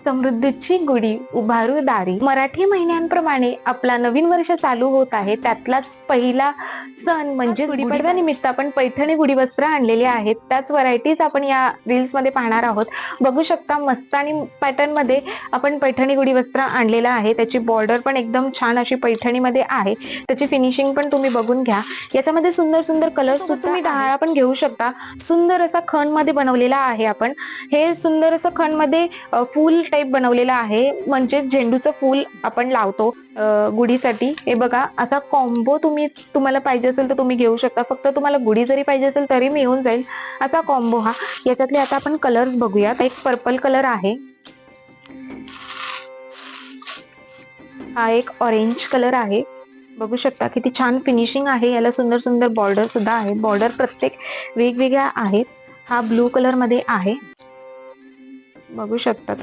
समृद्धीची गुढी उभारू दारी. मराठी महिन्यांप्रमाणे आपला नवीन वर्ष चालू होत आहे. त्यातलाच पहिला सण म्हणजे गुढीपाडव्या निमित्त आपण पैठणी गुढी वस्त्र आणलेले आहेत. त्याच व्हरायटीज आपण या रील्स मध्ये पाहणार आहोत. बघू शकता मस्तानी पॅटर्न मध्ये आपण पैठणी गुढी वस्त्र आणलेलं आहे. त्याची बॉर्डर पण एकदम छान अशी पैठणी मध्ये आहे. त्याची फिनिशिंग पण तुम्ही बघून घ्या. याच्यामध्ये सुंदर सुंदर कलर्स तुम्ही डहाळा पण घेऊ शकता. सुंदर असा खण मध्ये बनवलेला आहे. आपण हे सुंदर असं खण मध्ये फूल टाइप बनवलेला आहे. म्हणजे झेंडूचं फूल आपण लावतो गुढीसाठी. हे बघा असा कॉम्बो तुम्हाला पाहिजे असेल तर तुम्ही घेऊ शकता. फक्त तुम्हाला गुढी जरी पाहिजे असेल तरी मिळून जाईल असा कॉम्बो हा. याच्यातले आता आपण कलर्स बघूयात. एक पर्पल कलर आहे, हा एक ऑरेंज कलर आहे. बघू शकता किती छान फिनिशिंग आहे. याला सुंदर सुंदर बॉर्डर सुद्धा आहे. बॉर्डर प्रत्येक वेगवेगळ्या आहेत. हा ब्लू कलर मध्ये आहे, बघू शकता.